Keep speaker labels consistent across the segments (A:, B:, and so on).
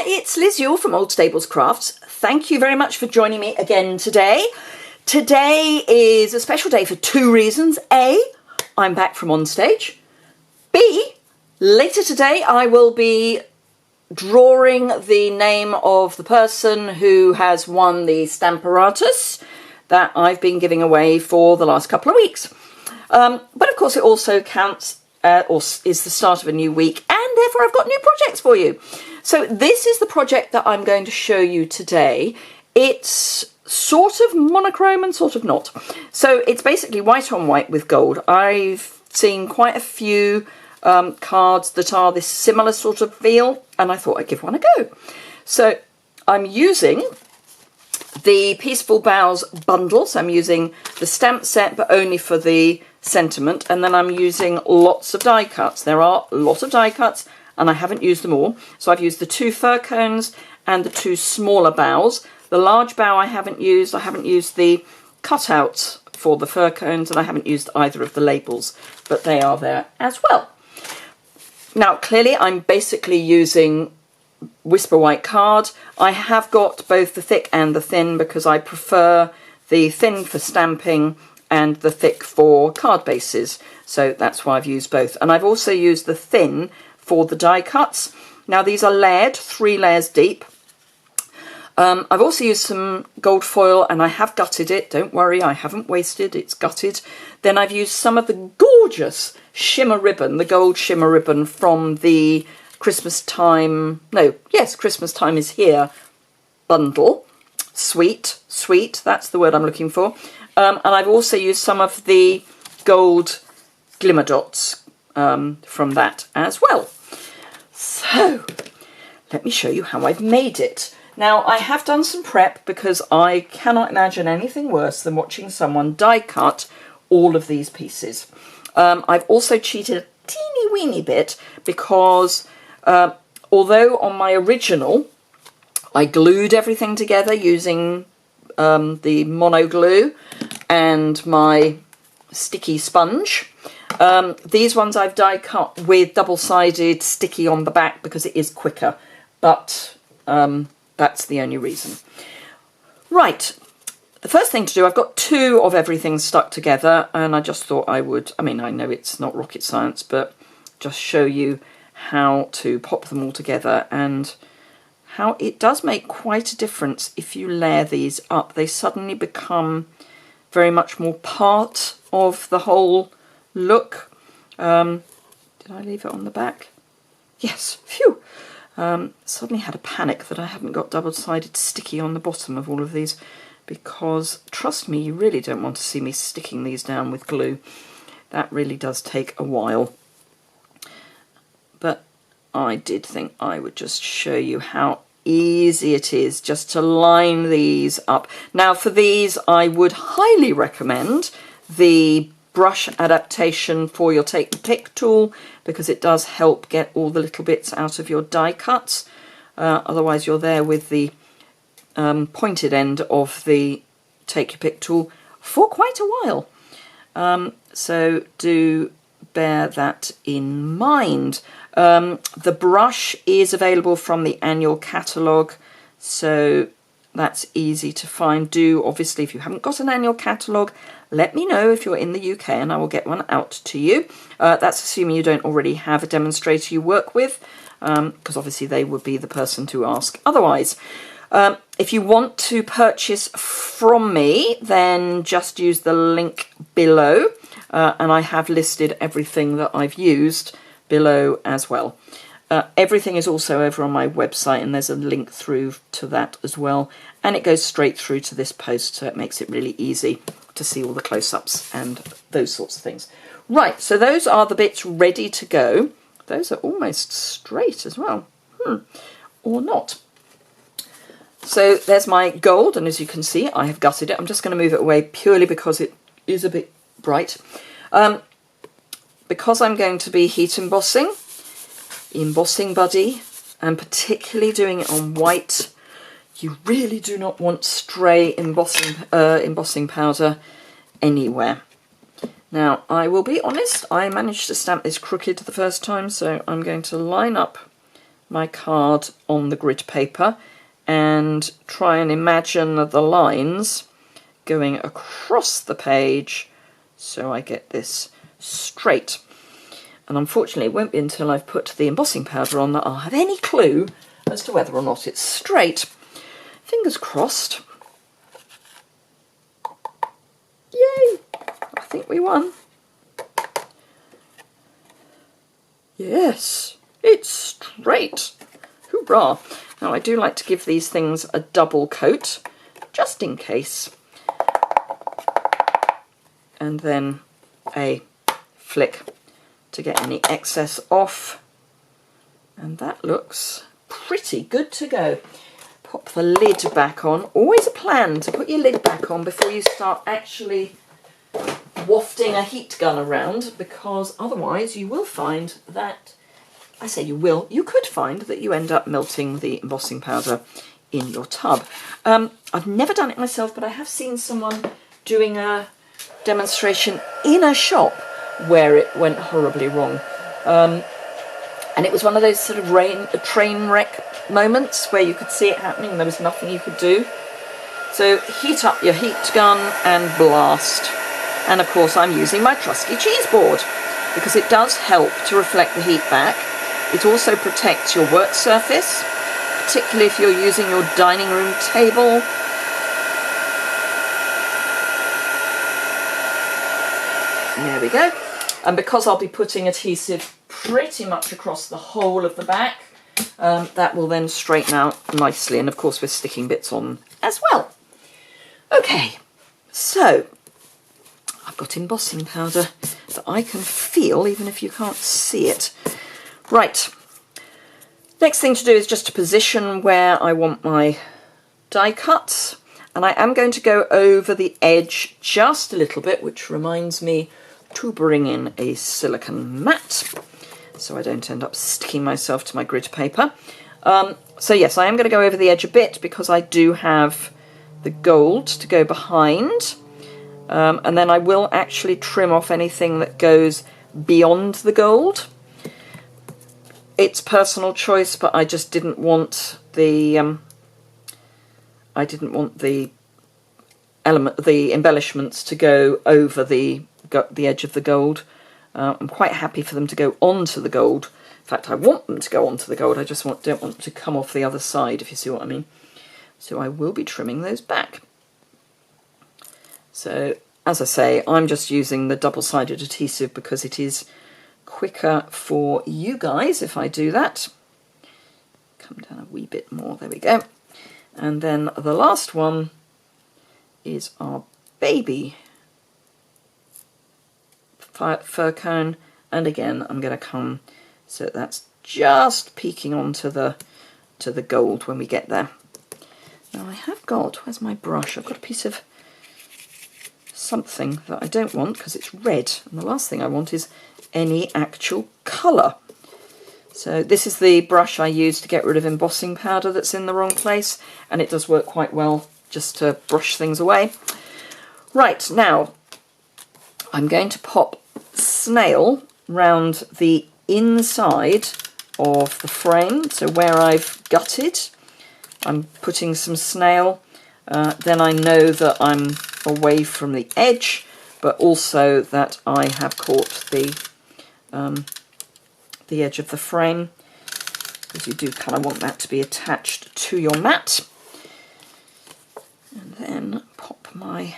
A: it's Liz Yuille from Old Stables Crafts. Thank you very much for joining me again today. Today is a special day for two reasons. A, I'm back from on stage. B, later today I will be drawing the name of the person who has won the Stamparatus that I've been giving away for the last couple of weeks. But of course it also counts or is the start of a new week, and therefore I've got new projects for you. So this is the project that I'm going to show you today. It's sort of monochrome and sort of not. So it's basically white on white with gold. I've seen quite a few cards that are this similar sort of feel, and I thought I'd give one a go. So I'm using the Peaceful Boughs bundle, so I'm using the stamp set but only for the sentiment, and then I'm using lots of die cuts. There are a lot of die cuts and I haven't used them all, so I've used the two fir cones and the two smaller boughs. The large bough I haven't used the cutouts for the fir cones, and I haven't used either of the labels, but they are there as well. Now clearly I'm basically using Whisper White card. I have got both the thick and the thin because I prefer the thin for stamping and the thick for card bases, so that's why I've used both. And I've also used the thin for the die cuts. Now these are layered, 3 layers deep. I've also used some gold foil and I have gutted it. Don't worry, I haven't wasted, it's gutted. Then I've used some of the gorgeous shimmer ribbon, the gold shimmer ribbon from the Christmas Time is Here bundle. Sweet, that's the word I'm looking for. And I've also used some of the gold glimmer dots from that as well. So let me show you how I've made it. Now I have done some prep because I cannot imagine anything worse than watching someone die cut all of these pieces. I've also cheated a teeny weeny bit because although on my original I glued everything together using the mono glue and my sticky sponge, these ones I've die cut with double-sided sticky on the back because it is quicker, but that's the only reason. Right, the first thing to do, I've got 2 of everything stuck together, and I just thought I would, I know it's not rocket science, but just show you how to pop them all together and how it does make quite a difference if you layer these up. They suddenly become very much more part of the whole look. Did I leave it on the back? Yes, phew. Suddenly had a panic that I haven't got double-sided sticky on the bottom of all of these, because trust me, you really don't want to see me sticking these down with glue. That really does take a while. But I did think I would just show you how easy it is just to line these up. Now for these I would highly recommend the brush adaptation for your Take the Pick tool, because it does help get all the little bits out of your die cuts. Otherwise you're there with the pointed end of the Take Your Pick tool for quite a while. So do bear that in mind. The brush is available from the annual catalogue, so that's easy to find. Do obviously, if you haven't got an annual catalogue, let me know if you're in the UK and I will get one out to you. That's assuming you don't already have a demonstrator you work with, because obviously they would be the person to ask otherwise. If you want to purchase from me, then just use the link below, and I have listed everything that I've used below as well. Everything is also over on my website, and there's a link through to that as well, and it goes straight through to this post, so it makes it really easy to see all the close-ups and those sorts of things. Right, so those are the bits ready to go. Those are almost straight as well, or not. So there's my gold, and as you can see I have gutted it. I'm just going to move it away purely because it is a bit bright. Because I'm going to be heat embossing Buddy, and particularly doing it on white, you really do not want stray embossing powder anywhere. Now I will be honest, I managed to stamp this crooked the first time, so I'm going to line up my card on the grid paper and try and imagine the lines going across the page so I get this straight. And unfortunately it won't be until I've put the embossing powder on that I'll have any clue as to whether or not it's straight. Fingers crossed. Yay! I think we won. Yes, it's straight. Hoorah! Now I do like to give these things a double coat, just in case. And then a flick to get any excess off. And that looks pretty good to go. Pop the lid back on. Always a plan to put your lid back on before you start actually wafting a heat gun around, because otherwise you will find that, I say you will, you could find that you end up melting the embossing powder in your tub. I've never done it myself, but I have seen someone doing a demonstration in a shop where it went horribly wrong. And it was one of those sort of train wreck moments where you could see it happening and there was nothing you could do. So heat up your heat gun and blast. And of course I'm using my trusty cheese board because it does help to reflect the heat back. It also protects your work surface, particularly if you're using your dining room table. There we go. And because I'll be putting adhesive pretty much across the whole of the back, that will then straighten out nicely. And of course we're sticking bits on as well. Okay, so I've got embossing powder that I can feel even if you can't see it. Right, next thing to do is just to position where I want my die cuts. And I am going to go over the edge just a little bit, which reminds me to bring in a silicone mat so I don't end up sticking myself to my grid paper. So yes, I am going to go over the edge a bit because I do have the gold to go behind, and then I will actually trim off anything that goes beyond the gold. It's personal choice, but I just didn't want the embellishments to go over the edge of the gold. I'm quite happy for them to go onto the gold. In fact, I want them to go onto the gold. I just don't want them to come off the other side, if you see what I mean. So I will be trimming those back. So, as I say, I'm just using the double-sided adhesive because it is quicker for you guys if I do that. Come down a wee bit more. There we go. And then the last one is our baby fir cone, and again I'm going to come so that's just peeking onto the gold when we get there. Now I have got, where's my brush? I've got a piece of something that I don't want because it's red, and the last thing I want is any actual colour. So this is the brush I use to get rid of embossing powder that's in the wrong place, and it does work quite well just to brush things away. Right, now I'm going to pop snail round the inside of the frame, so where I've gutted I'm putting some snail. Then I know that I'm away from the edge, but also that I have caught the edge of the frame, because you do kind of want that to be attached to your mat. And then pop my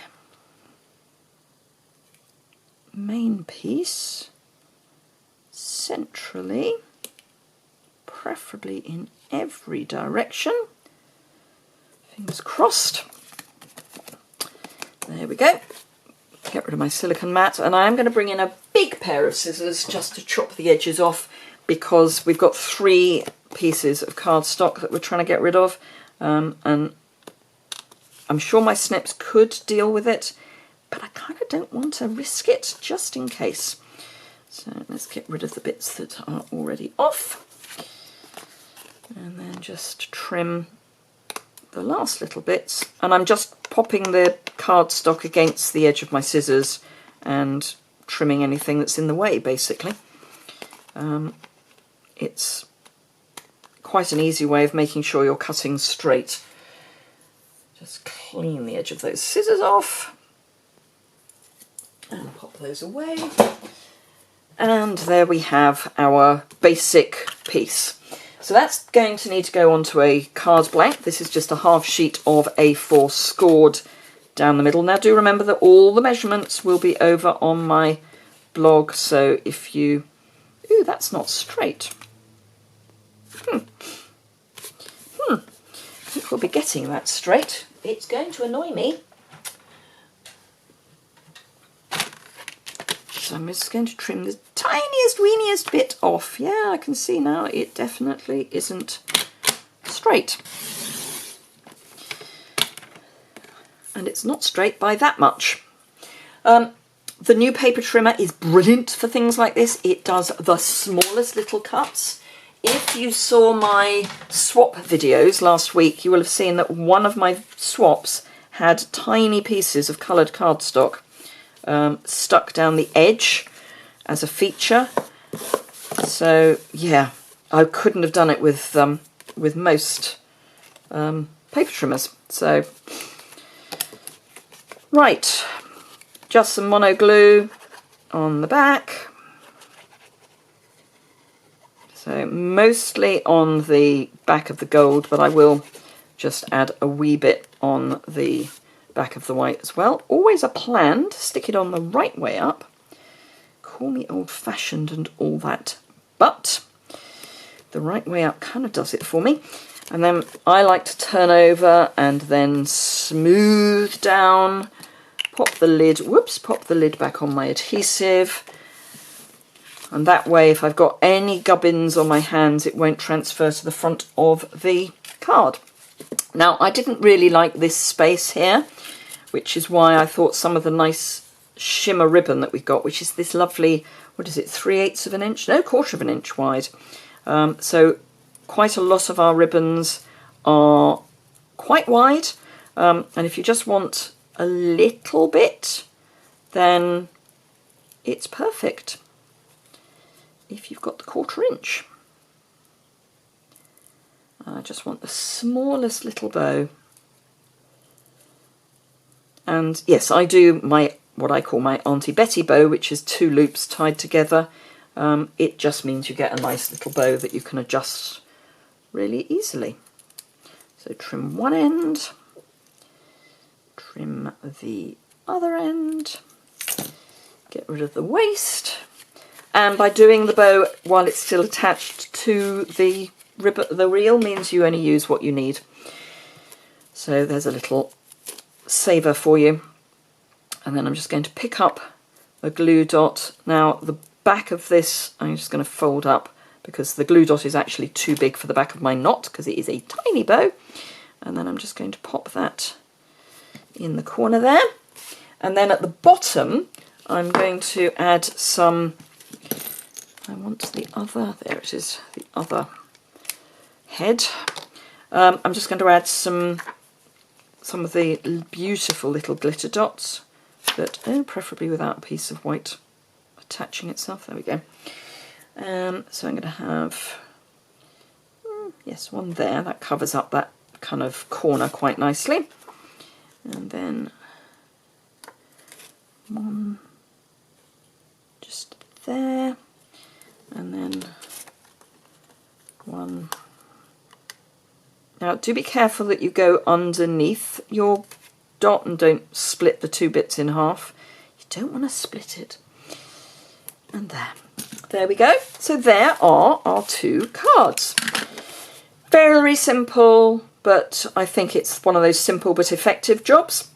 A: main piece centrally, preferably in every direction. Fingers crossed. There we go. Get rid of my silicone mat, and I am going to bring in a big pair of scissors just to chop the edges off, because we've got 3 pieces of cardstock that we're trying to get rid of, and I'm sure my snips could deal with it, but I kind of don't want to risk it just in case. So let's get rid of the bits that are already off, and then just trim the last little bits. And I'm just popping the cardstock against the edge of my scissors and trimming anything that's in the way, basically. It's quite an easy way of making sure you're cutting straight. Just clean the edge of those scissors off and pop those away. And there we have our basic piece. So that's going to need to go onto a card blank. This is just a half sheet of A4 scored down the middle. Now do remember that all the measurements will be over on my blog, so if you... Ooh, that's not straight. I think we'll be getting that straight. It's going to annoy me. So I'm just going to trim the tiniest, weeniest bit off. Yeah, I can see now it definitely isn't straight. And it's not straight by that much. The new paper trimmer is brilliant for things like this. It does the smallest little cuts. If you saw my swap videos last week, you will have seen that one of my swaps had tiny pieces of coloured cardstock stuck down the edge as a feature. So yeah, I couldn't have done it with most paper trimmers. So right, just some mono glue on the back. So mostly on the back of the gold, but I will just add a wee bit on the back of the white as well. Always a plan to stick it on the right way up. Call me old-fashioned and all that, but the right way up kind of does it for me. And then I like to turn over and then smooth down, pop the lid, whoops, pop the lid back on my adhesive. And that way, if I've got any gubbins on my hands, it won't transfer to the front of the card. Now, I didn't really like this space here, which is why I thought some of the nice shimmer ribbon that we've got, which is this lovely, what is it, 3/8 of an inch? No, 1/4 of an inch wide. So quite a lot of our ribbons are quite wide. And if you just want a little bit, then it's perfect. If you've got the 1/4 inch. I just want the smallest little bow. And yes, I do my what I call my Auntie Betty bow, which is 2 loops tied together. It just means you get a nice little bow that you can adjust really easily. So trim one end, trim the other end, get rid of the waste. And by doing the bow while it's still attached to the ribbon, the reel means you only use what you need. So there's a little saver for you. And then I'm just going to pick up a glue dot. Now the back of this I'm just going to fold up because the glue dot is actually too big for the back of my knot because it is a tiny bow. And then I'm just going to pop that in the corner there. And then at the bottom I'm going to add some, I want the other, there it is, the other head. I'm just going to add some of the beautiful little glitter dots, but preferably without a piece of white attaching itself. There we go. So I'm going to have, yes, one there. That covers up that kind of corner quite nicely. And then one just there. And then one. Now do be careful that you go underneath your dot and don't split the 2 bits in half. You don't want to split it. And there we go. So there are our 2 cards. Very simple, but I think it's one of those simple but effective jobs.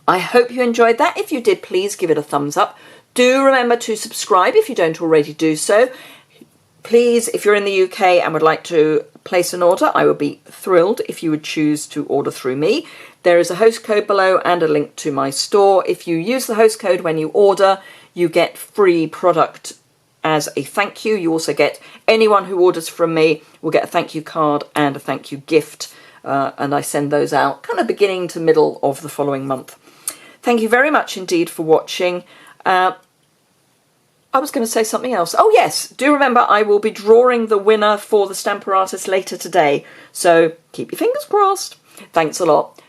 A: I hope you enjoyed that. If you did, please give it a thumbs up. Do remember to subscribe if you don't already do so. Please, if you're in the UK and would like to place an order, I would be thrilled if you would choose to order through me. There is a host code below and a link to my store. If you use the host code when you order, you get free product as a thank you. You also get, anyone who orders from me will get a thank you card and a thank you gift. And I send those out kind of beginning to middle of the following month. Thank you very much indeed for watching. I was going to say something else. Oh yes, do remember I will be drawing the winner for the Stamparatus later today. So keep your fingers crossed. Thanks a lot.